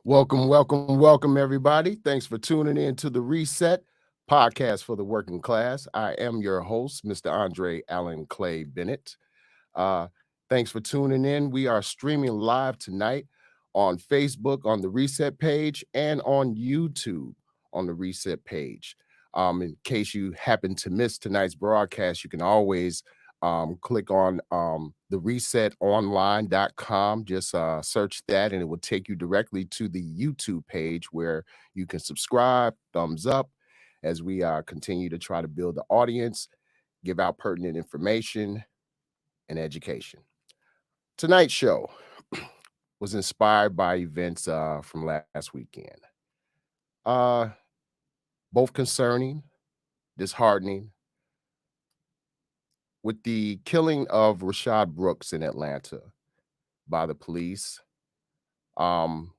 Welcome, everybody. Thanks for tuning in to the Reset podcast for the working class. I am your host, Mr. Andre Allen Clay Bennett. Uh, Thanks for tuning in. We are streaming live tonight on Facebook on the Reset page and on YouTube on the Reset page. In case you happen to miss tonight's broadcast, you can always click on the resetonline.com. Just search that and it will take you directly to the YouTube page where you can subscribe, thumbs up as we continue to try to build the audience, give out pertinent information and education. Tonight's show was inspired by events from last weekend. Uh, Both concerning, disheartening, with the killing of Rashad Brooks in Atlanta by the police. Um,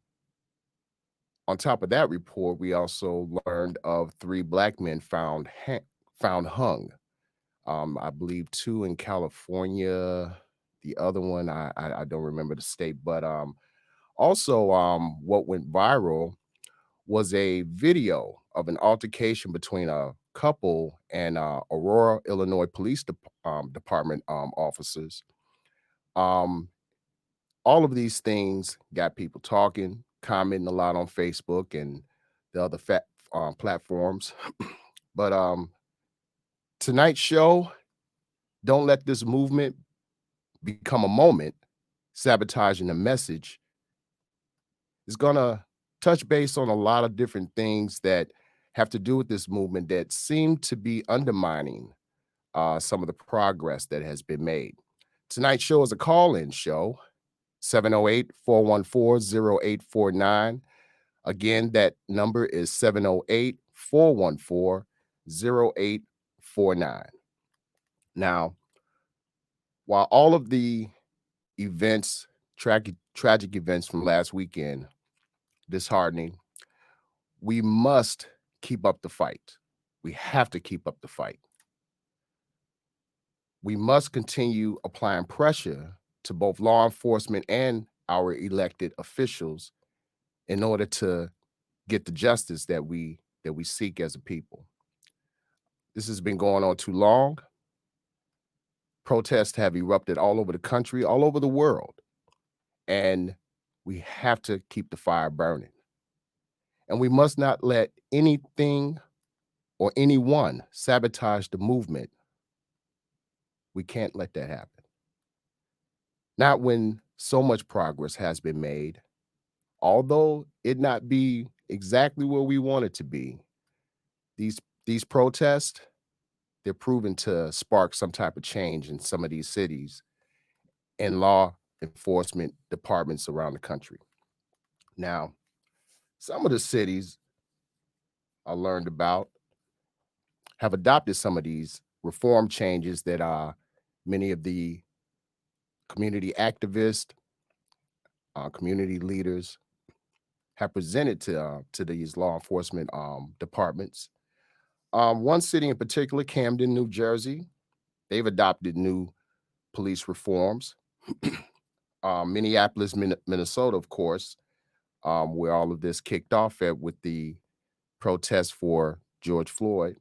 on top of that report, we also learned of three black men found hung. I believe two in California. The other one, I don't remember the state, but also what went viral was a video of an altercation between a couple and Aurora, Illinois Department officers. Um, all of these things got people talking, commenting a lot on Facebook and the other platforms. But tonight's show, don't let this movement become a moment, sabotaging the message, is going to touch base on a lot of different things that have to do with this movement that seem to be undermining some of the progress that has been made. Tonight's show is a call-in show, 708-414-0849. Again, that number is 708-414-0849. Now, while all of the events, tragic events from last weekend, disheartening, we must keep up the fight. We have to keep up the fight. We must continue applying pressure to both law enforcement and our elected officials in order to get the justice that we seek as a people. This has been going on too long. Protests have erupted all over the country, all over the world, and we have to keep the fire burning. And we must not let anything or anyone sabotage the movement. We can't let that happen. Not when so much progress has been made, although it not be exactly where we want it to be. These protests, they're proven to spark some type of change in some of these cities and law enforcement departments around the country. Now, some of the cities I learned about have adopted some of these reform changes that many of the community activists, community leaders have presented to these law enforcement departments. One city in particular, Camden, New Jersey, they've adopted new police reforms. Minneapolis, Minnesota, of course, where all of this kicked off at with the protests for George Floyd.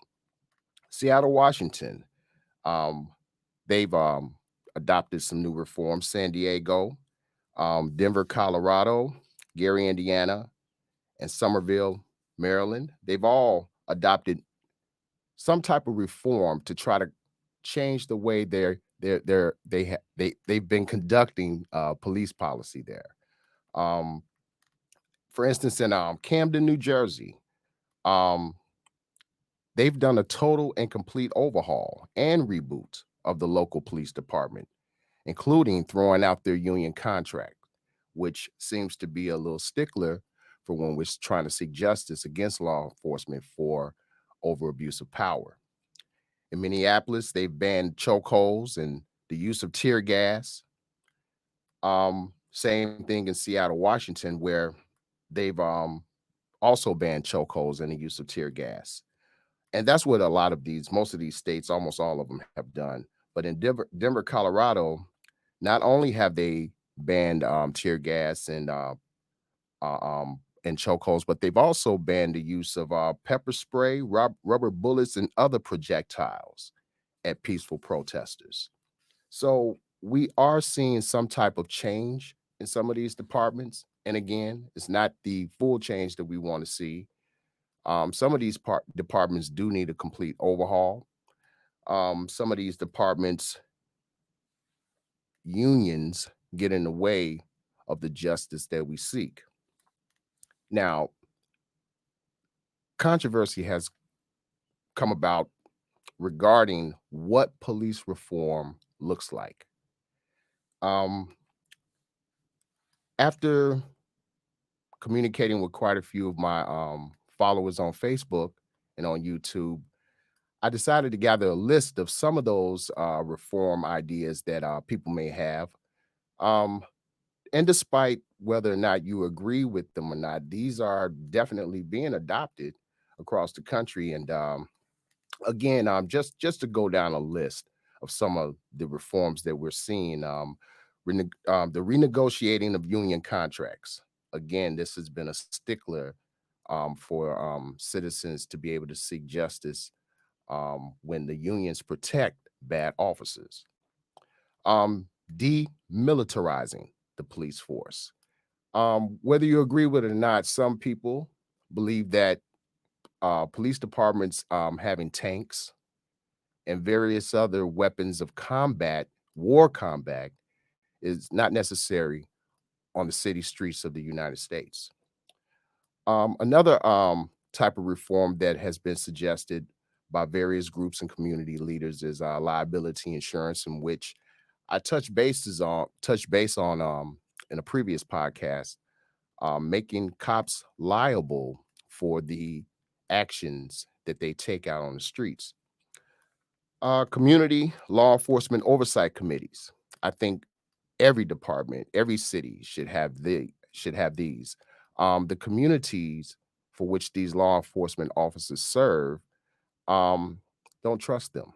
Seattle, Washington, um, they've adopted some new reforms. San Diego, Denver, Colorado, Gary, Indiana, and Somerville, Maryland. They've all adopted some type of reform to try to change the way they've been conducting police policy there. Um, for instance, in Camden, New Jersey, um, they've done a total and complete overhaul and reboot of the local police department, including throwing out their union contract, which seems to be a little stickler for when we're trying to seek justice against law enforcement for over abuse of power. In Minneapolis, they've banned chokeholds and the use of tear gas. Same thing in Seattle, Washington, where they've also banned chokeholds and the use of tear gas. And that's what most of these states, almost all of them have done. But in Denver, Colorado, not only have they banned tear gas and and chokeholds, but they've also banned the use of pepper spray, rubber bullets, and other projectiles at peaceful protesters. So we are seeing some type of change in some of these departments. And again, it's not the full change that we want to see. Some of these departments do need a complete overhaul. Some of these departments, unions get in the way of the justice that we seek. Now, controversy has come about regarding what police reform looks like. Um, After communicating with quite a few of my followers on Facebook and on YouTube, I decided to gather a list of some of those reform ideas that people may have. Um, and despite whether or not you agree with them or not, these are definitely being adopted across the country. And again, just to go down a list of some of the reforms that we're seeing, the renegotiating of union contracts. Again, this has been a stickler for citizens to be able to seek justice when the unions protect bad officers. Demilitarizing the police force. Whether you agree with it or not, some people believe that police departments having tanks and various other weapons of combat, war combat, is not necessary on the city streets of the United States. Another type of reform that has been suggested by various groups and community leaders is liability insurance, in which I touch base on in a previous podcast, making cops liable for the actions that they take out on the streets. Community law enforcement oversight committees. I think every department, every city should have these. The communities for which these law enforcement officers serve um, don't trust them,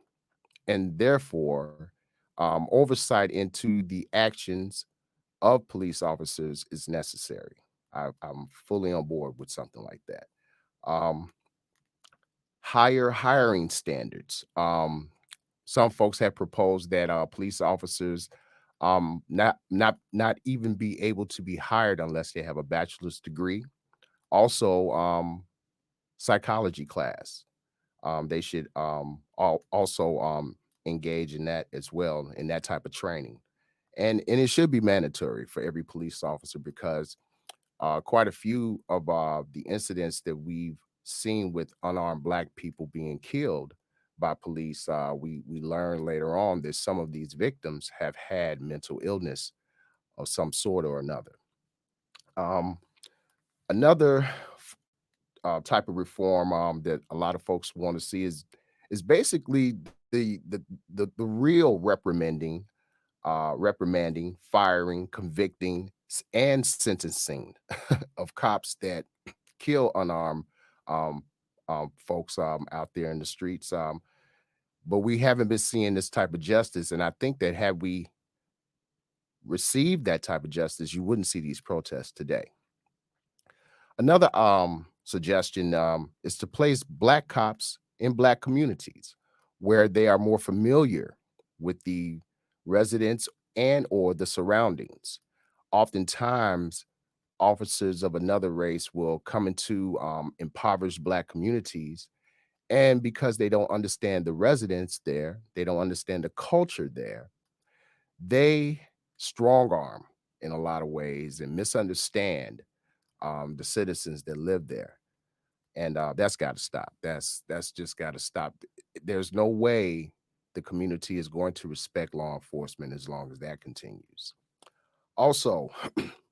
and therefore, oversight into the actions of police officers is necessary. I'm fully on board with something like that. Um, Higher hiring standards. Some folks have proposed that police officers not even be able to be hired unless they have a bachelor's degree. Also, psychology class. They should also engage in that as well, in that type of training. And it should be mandatory for every police officer, because quite a few of the incidents that we've seen with unarmed Black people being killed by police, we learn later on that some of these victims have had mental illness of some sort or another. Um, Another type of reform that a lot of folks want to see is basically the real reprimanding, firing, convicting, and sentencing of cops that kill unarmed um, folks out there in the streets. But we haven't been seeing this type of justice, and I think that had we received that type of justice, you wouldn't see these protests today. Another suggestion is to place Black cops in Black communities where they are more familiar with the residents and or the surroundings. Oftentimes, officers of another race will come into impoverished Black communities, and because they don't understand the residents there, they don't understand the culture there, they strong arm in a lot of ways and misunderstand the citizens that live there. And that's got to stop. That's just got to stop. There's no way the community is going to respect law enforcement as long as that continues. Also,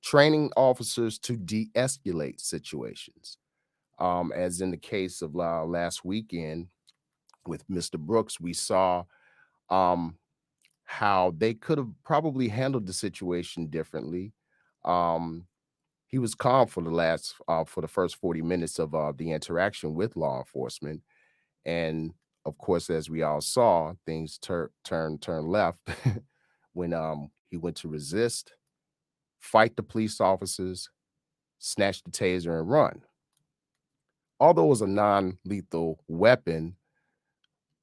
training officers to de-escalate situations, as in the case of last weekend with Mr. Brooks. We saw um, how they could have probably handled the situation differently. Um, he was calm for for the first 40 minutes of the interaction with law enforcement, and of course, as we all saw, things turn left when he went to resist, fight the police officers, snatch the taser and run. Although it was a non-lethal weapon,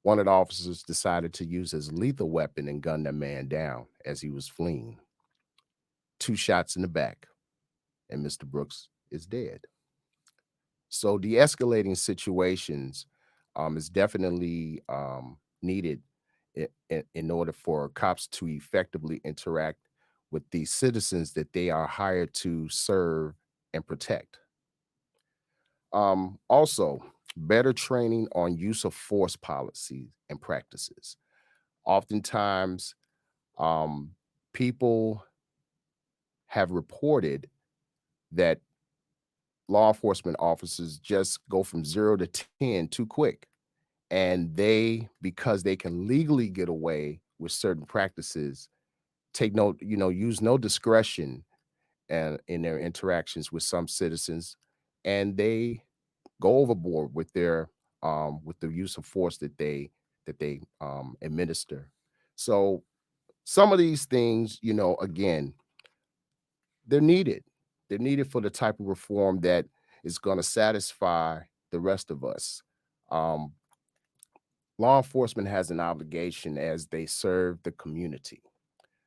one of the officers decided to use his lethal weapon and gun that man down as he was fleeing. Two shots in the back, and Mr. Brooks is dead. So de-escalating situations is definitely needed in order for cops to effectively interact with the citizens that they are hired to serve and protect. Also, better training on use of force policies and practices. Oftentimes, um, people have reported that law enforcement officers just go from 0 to 10 too quick. And they, because they can legally get away with certain practices, take no, use no discretion and in their interactions with some citizens, and they go overboard with the use of force that they administer. So some of these things, again, they're needed. They're needed for the type of reform that is going to satisfy the rest of us. Um, Law enforcement has an obligation as they serve the community.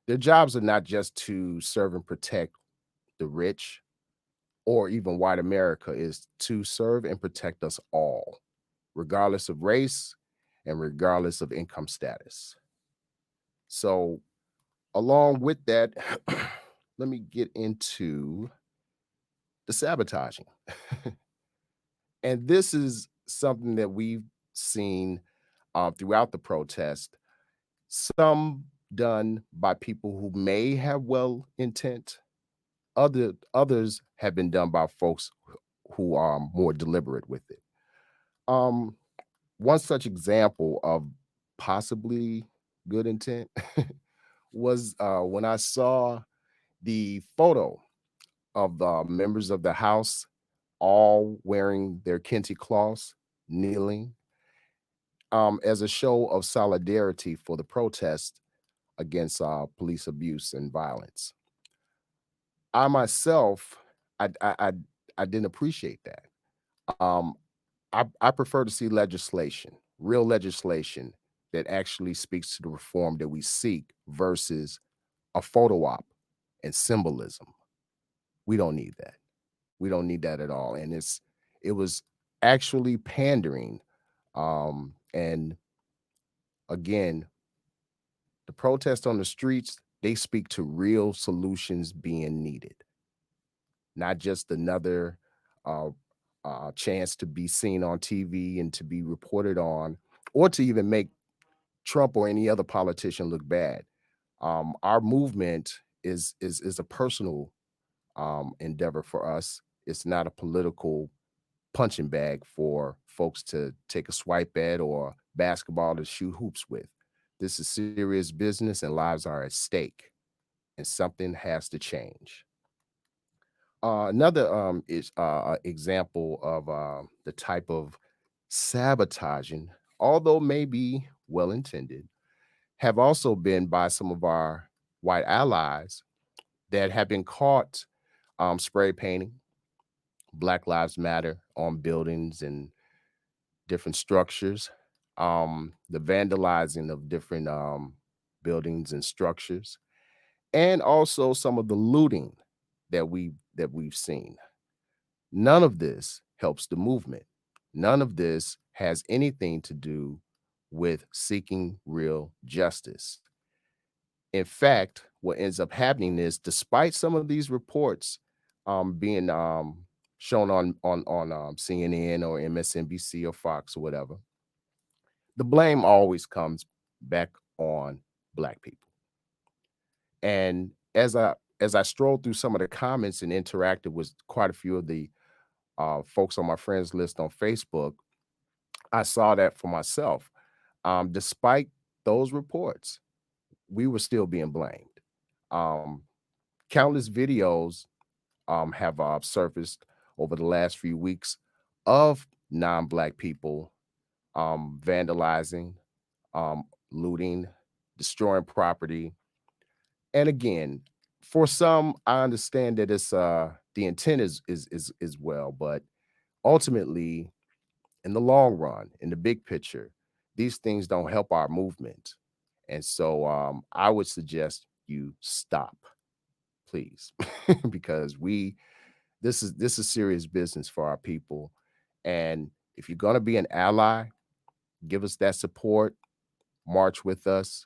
Their jobs are not just to serve and protect the rich or even white America, is to serve and protect us all, regardless of race and regardless of income status. So, along with that, let me get into the sabotaging. And this is something that we've seen throughout the protest, some done by people who may have well intent, others have been done by folks who are more deliberate with it. Um, One such example of possibly good intent was when I saw the photo of the members of the House all wearing their kente cloths, kneeling, as a show of solidarity for the protest against police abuse and violence. I myself, I didn't appreciate that. Um, I prefer to see legislation, real legislation that actually speaks to the reform that we seek versus a photo op and symbolism. We don't need that. We don't need that at all. And it was actually pandering. And again, the protests on the streets, they speak to real solutions being needed, not just another uh, chance to be seen on TV and to be reported on, or to even make Trump or any other politician look bad. Our movement is a personal endeavor for us. It's not a political punching bag for folks to take a swipe at or basketball to shoot hoops with. This is serious business and lives are at stake, and something has to change. Another is example of the type of sabotaging, although maybe well intended, have also been by some of our white allies that have been caught spray painting Black Lives Matter on buildings and different structures, the vandalizing of different buildings and structures, and also some of the looting that we've seen. None of this helps the movement. None of this has anything to do with seeking real justice. In fact, what ends up happening is, despite some of these reports being shown on CNN or MSNBC or Fox or whatever, the blame always comes back on Black people. And as I strolled through some of the comments and interacted with quite a few of the folks on my friends list on Facebook, I saw that for myself. Despite those reports, we were still being blamed. Um, Countless videos have surfaced over the last few weeks of non-Black people vandalizing, looting, destroying property. And again, for some, I understand that The intent is well, but ultimately, in the long run, in the big picture, these things don't help our movement. And so I would suggest you stop, please, because we this is serious business for our people. And if you're going to be an ally, give us that support, march with us,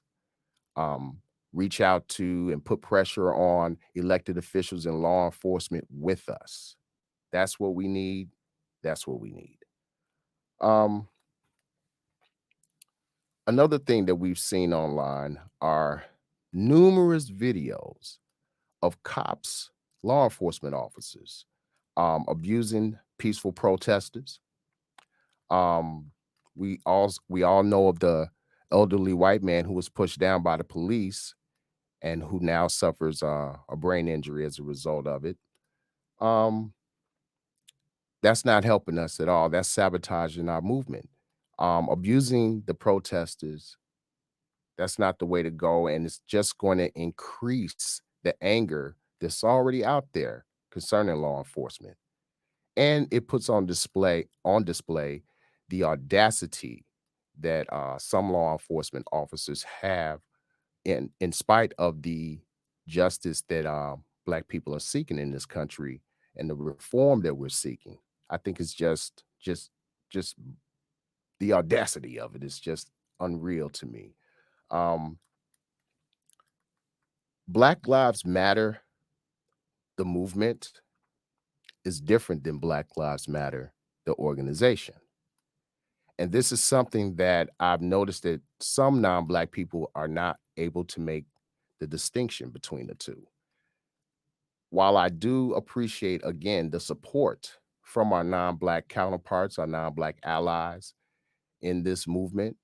um, reach out to and put pressure on elected officials and law enforcement with us. That's what we need. That's what we need. Um, Another thing that we've seen online are numerous videos of cops, law enforcement officers, abusing peaceful protesters. Um, we all know of the elderly white man who was pushed down by the police and who now suffers a brain injury as a result of it. Um, that's not helping us at all. That's sabotaging our movement. Abusing the protesters, that's not the way to go. And it's just going to increase the anger that's already out there concerning law enforcement. And it puts on display the audacity that some law enforcement officers have in spite of the justice that black people are seeking in this country and the reform that we're seeking. I think it's just the audacity of it is just unreal to me. um Black Lives Matter, the movement, is different than Black Lives Matter, the organization. And this is something that I've noticed that some non-black people are not able to make the distinction between the two. While I do appreciate, again, the support from our non-black counterparts, our non-black allies in this movement,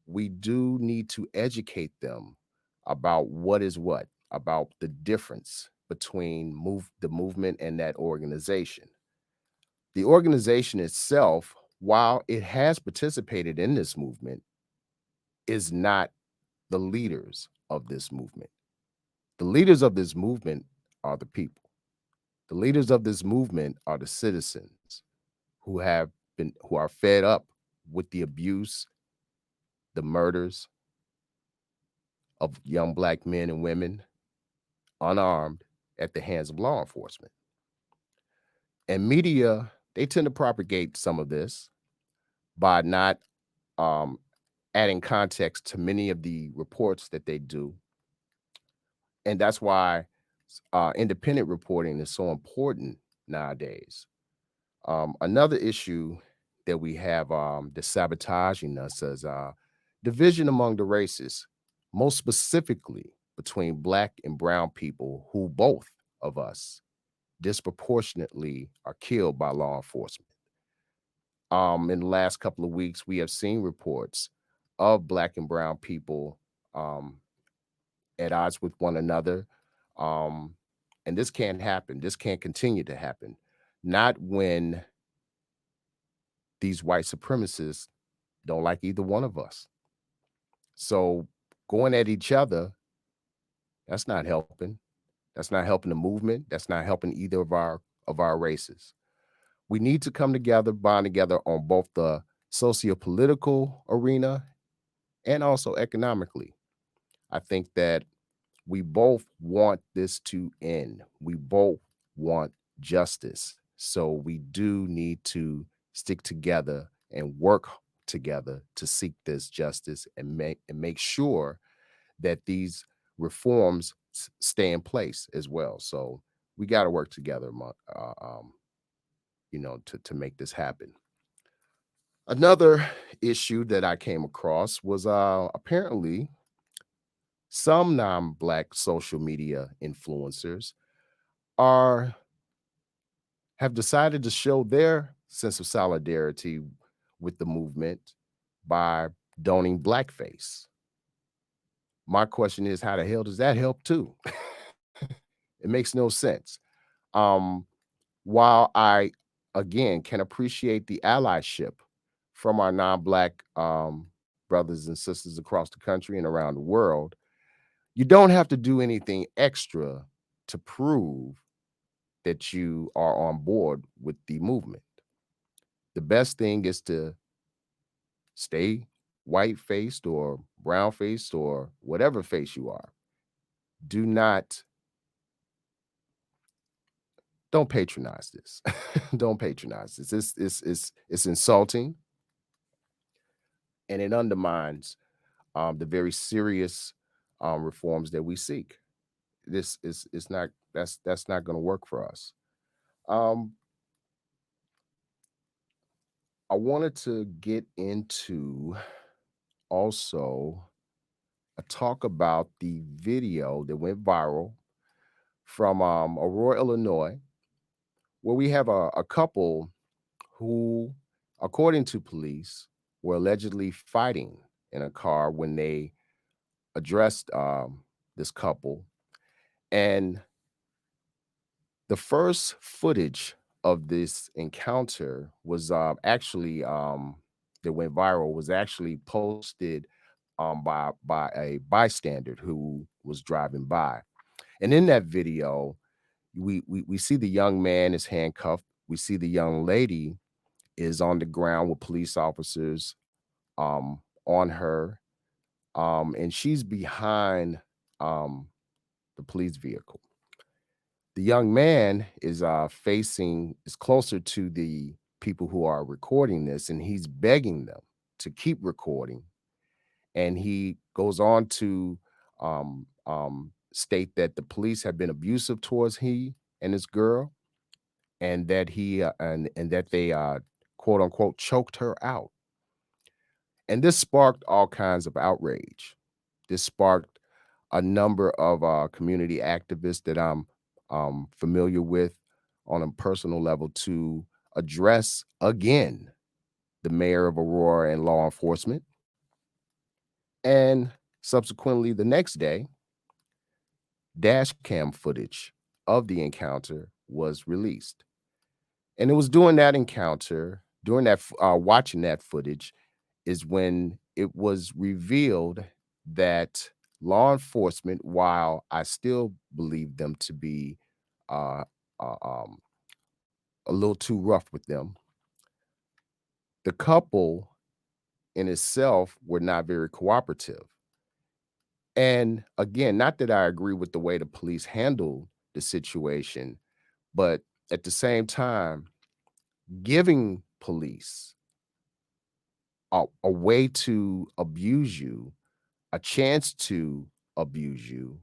we do need to educate them about what is what, about the difference between the movement and that organization. The organization itself, while it has participated in this movement, is not the leaders of this movement. The leaders of this movement are the people. The leaders of this movement are the citizens who are fed up with the abuse, the murders of young black men and women unarmed at the hands of law enforcement. And media, they tend to propagate some of this by not um, adding context to many of the reports that they do. And that's why independent reporting is so important nowadays. Another issue that we have that's sabotaging us is division among the races, most specifically between black and brown people who both of us disproportionately are killed by law enforcement. In the last couple of weeks, we have seen reports of black and brown people um, at odds with one another. Um, and this can't happen. This can't continue to happen. Not when these white supremacists don't like either one of us. So going at each other, that's not helping. That's not helping the movement. That's not helping either of our races. We need to come together, bond together on both the socio-political arena and also economically. I think that we both want this to end. We both want justice. So we do need to stick together and work together to seek this justice and make sure that these reforms stay in place as well. So we got to work together, to make this happen. Another issue that I came across was apparently some non-black social media influencers are have decided to show their sense of solidarity with the movement by donning blackface. My question is, how the hell does that help too? It makes no sense. Um, while I again can appreciate the allyship from our non-black brothers and sisters across the country and around the world, you don't have to do anything extra to prove that you are on board with the movement. The best thing is to stay white faced or brown faced or whatever face you are. Do not, don't patronize this. Don't patronize this. It's insulting and it undermines the very serious reforms that we seek. This is not, that's not going to work for us. Um, I wanted to get into also a talk about the video that went viral from Aurora, Illinois, where we have a couple who, according to police, were allegedly fighting in a car when they addressed this couple. And the first footage of this encounter was actually that went viral was actually posted by a bystander who was driving by. And in that video, we see the young man is handcuffed. We see the young lady is on the ground with police officers on her, and she's behind the police vehicle. The young man is closer to the people who are recording this, and he's begging them to keep recording. And he goes on to state that the police have been abusive towards he and his girl, and that and that they quote unquote choked her out. And this sparked all kinds of outrage. This sparked a number of community activists that I'm familiar with on a personal level to address again the mayor of Aurora and law enforcement. And subsequently, the next day, dash cam footage of the encounter was released. And it was during that encounter, during that watching that footage, is when it was revealed that law enforcement, while I still believe them to be uh, uh, um, a little too rough with them, the couple in itself were not very cooperative. And again, not that I agree with the way the police handled the situation, but at the same time, giving police a way to abuse you, a chance to abuse you,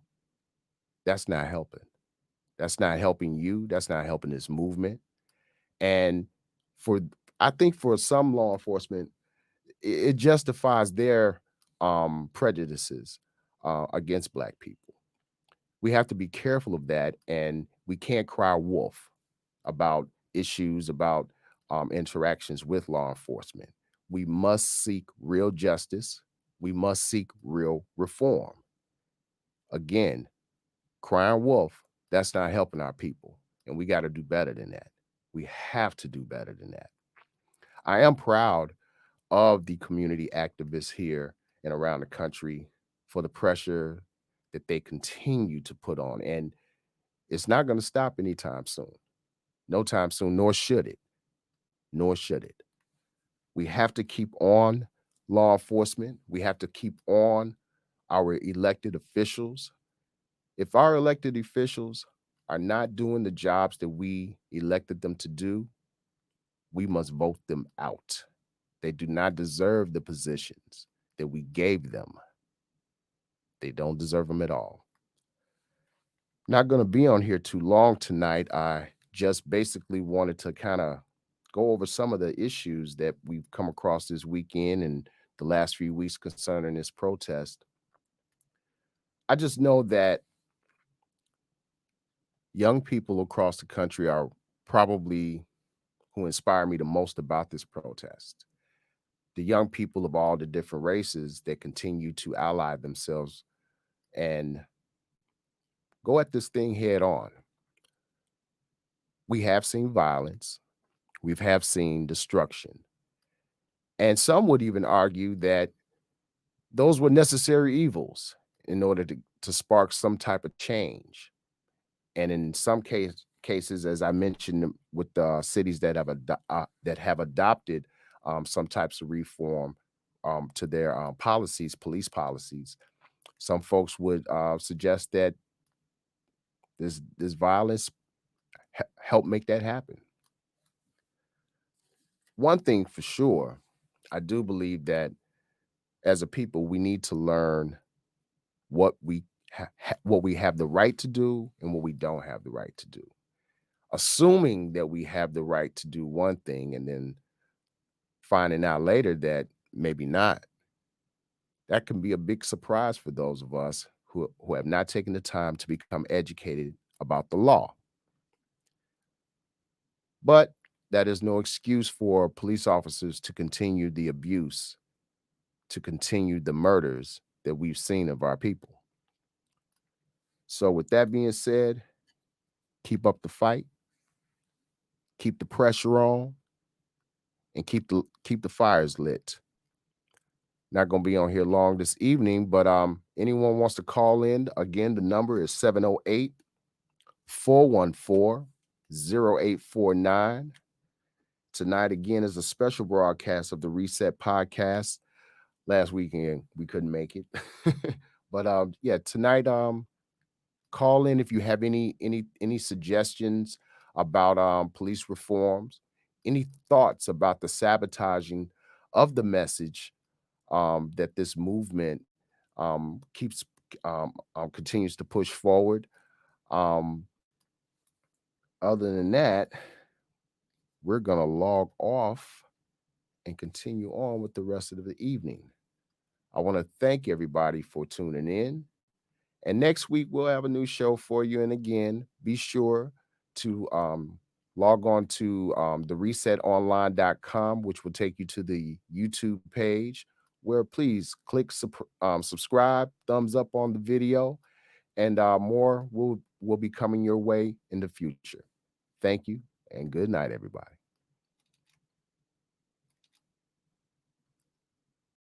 that's not helping. That's not helping you. That's not helping this movement. And for I think for some law enforcement, it justifies their prejudices against Black people. We have to be careful of that, and we can't cry wolf about issues, about interactions with law enforcement. We must seek real justice. We must seek real reform. Again, crying wolf, that's not helping our people. And we got to do better than that. We have to do better than that. I am proud of the community activists here and around the country for the pressure that they continue to put on. And it's not going to stop anytime soon. No time soon, nor should it. Nor should it. We have to keep on law enforcement. We have to keep on our elected officials. If our elected officials are not doing the jobs that we elected them to do, we must vote them out. They do not deserve the positions that we gave them. They don't deserve them at all. Not going to be on here too long tonight. I just basically wanted to kind of go over some of the issues that we've come across this weekend and the last few weeks concerning this protest. I just know that young people across the country are probably who inspire me the most about this protest. The young people of all the different races that continue to ally themselves and go at this thing head on. We have seen violence, we have seen destruction. And some would even argue that those were necessary evils in order to spark some type of change. And in some cases, as I mentioned, with the cities that that have adopted some types of reform to their policies, police policies. Some folks would suggest that this violence help make that happen. One thing for sure, I do believe that as a people, we need to learn what what we have the right to do and what we don't have the right to do. Assuming that we have the right to do one thing and then finding out later that maybe not, that can be a big surprise for those of us who have not taken the time to become educated about the law. But that is no excuse for police officers to continue the abuse, to continue the murders that we've seen of our people. So, with that being said, keep up the fight, keep the pressure on, and keep the fires lit. Not going to be on here long this evening, but anyone wants to call in, again, the number is 708-414-0849. Tonight, again, is a special broadcast of the Reset Podcast. Last weekend, we couldn't make it. But yeah, tonight, call in if you have any suggestions about police reforms, any thoughts about the sabotaging of the message that this movement keeps continues to push forward. Um, Other than that, we're gonna log off and continue on with the rest of the evening. I want to thank everybody for tuning in. And next week we'll have a new show for you. And again, be sure to log on to the resetonline.com, which will take you to the YouTube page, where please click subscribe, thumbs up on the video, and more will be coming your way in the future. Thank you and good night, everybody.